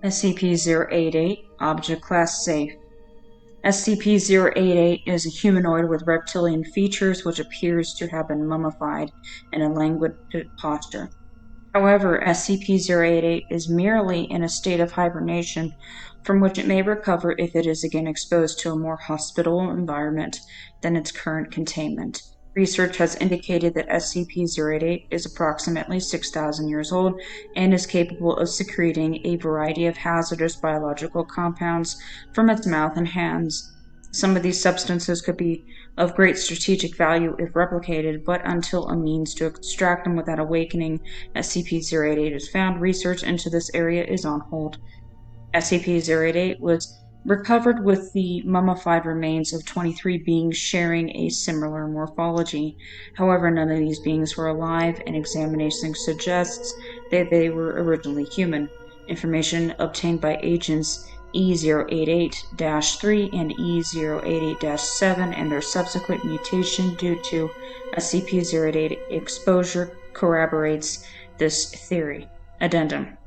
SCP-088, Object Class Safe. SCP-088 is a humanoid with reptilian features which appears to have been mummified in a languid posture. However, SCP-088 is merely in a state of hibernation from which it may recover if it is again exposed to a more hospitable environment than its current containment. Research has indicated that SCP-088 is approximately 6,000 years old and is capable of secreting a variety of hazardous biological compounds from its mouth and hands. Some of these substances could be of great strategic value if replicated, but until a means to extract them without awakening SCP-088 is found, research into this area is on hold. SCP-088 was recovered with the mummified remains of 23 beings sharing a similar morphology. However, none of these beings were alive, and examination suggests that they were originally human. Information obtained by agents E088-3 and E088-7 and their subsequent mutation due to SCP-088 exposure corroborates this theory. Addendum: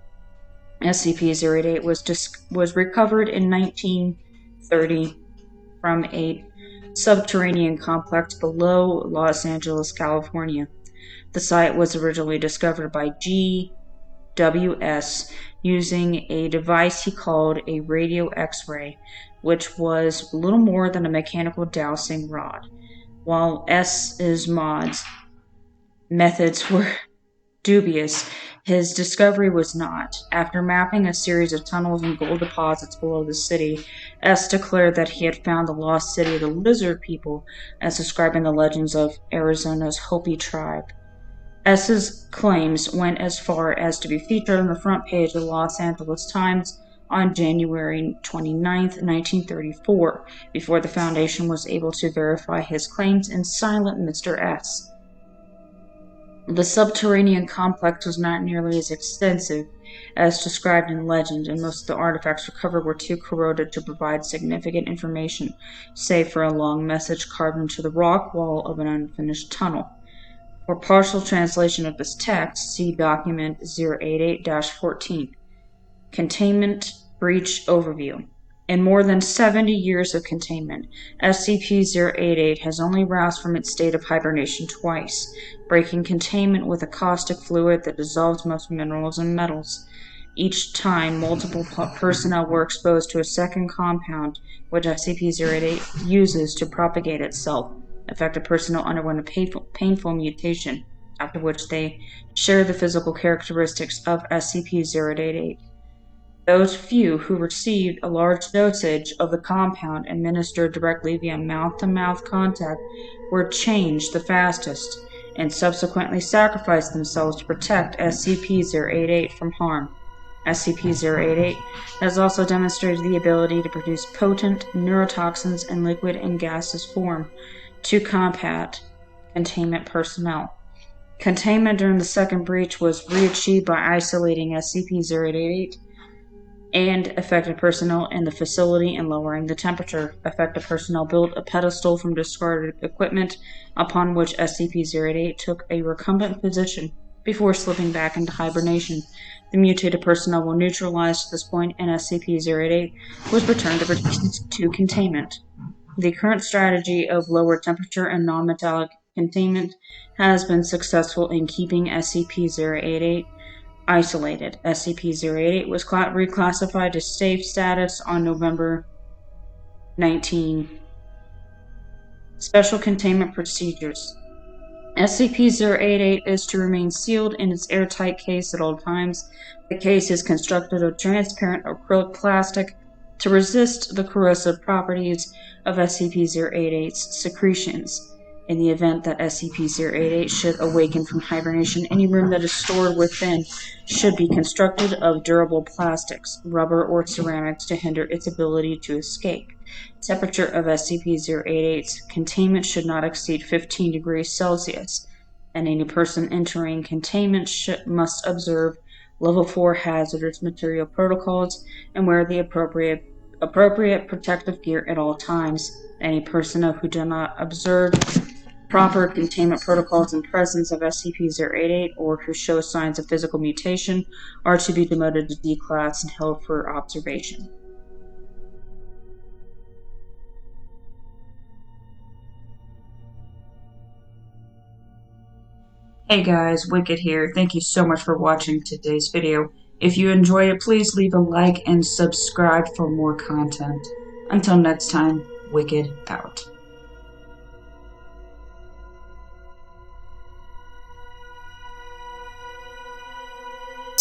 SCP-088 was recovered in 1930 from a subterranean complex below Los Angeles, California. The site was originally discovered by GWS using a device he called a radio X-ray, which was little more than a mechanical dowsing rod. While S's methods were dubious, his discovery was not. After mapping a series of tunnels and gold deposits below the city, S declared that he had found the lost city of the Lizard People, as described in the legends of Arizona's Hopi tribe. S's claims went as far as to be featured on the front page of the Los Angeles Times on January 29, 1934, before the Foundation was able to verify his claims and silent Mr. S. The subterranean complex was not nearly as extensive as described in legend, and most of the artifacts recovered were too corroded to provide significant information, save for a long message carved into the rock wall of an unfinished tunnel. For partial translation of this text, see document 088-14. Containment Breach Overview. In more than 70 years of containment, SCP-088 has only roused from its state of hibernation twice, breaking containment with a caustic fluid that dissolves most minerals and metals. Each time, multiple personnel were exposed to a second compound, which SCP-088 uses to propagate itself. Affected personnel underwent a painful mutation, after which they share the physical characteristics of SCP-088. Those few who received a large dosage of the compound administered directly via mouth-to-mouth contact were changed the fastest, and subsequently sacrificed themselves to protect SCP-088 from harm. SCP-088 has also demonstrated the ability to produce potent neurotoxins in liquid and gaseous form to combat containment personnel. Containment during the second breach was re-achieved by isolating SCP-088 and affected personnel in the facility and lowering the temperature. Affected personnel built a pedestal from discarded equipment upon which SCP-088 took a recumbent position before slipping back into hibernation. The mutated personnel were neutralized at this point, and SCP-088 was returned to containment. The current strategy of lower temperature and non-metallic containment has been successful in keeping SCP-088 isolated. SCP-088 was reclassified to safe status on November 19. Special Containment Procedures. SCP-088 is to remain sealed in its airtight case at all times. The case is constructed of transparent acrylic plastic to resist the corrosive properties of SCP-088's secretions. In the event that SCP-088 should awaken from hibernation, any room that is stored within should be constructed of durable plastics, rubber, or ceramics to hinder its ability to escape. Temperature of SCP-088's containment should not exceed 15 degrees Celsius, and any person entering containment must observe Level 4 hazardous material protocols and wear the appropriate protective gear at all times. Any personnel who do not observe proper containment protocols in presence of SCP-088 or who show signs of physical mutation are to be demoted to D class and held for observation. Hey guys, Wicked here. Thank you so much for watching today's video. If you enjoyed it, please leave a like and subscribe for more content. Until next time, Wicked out.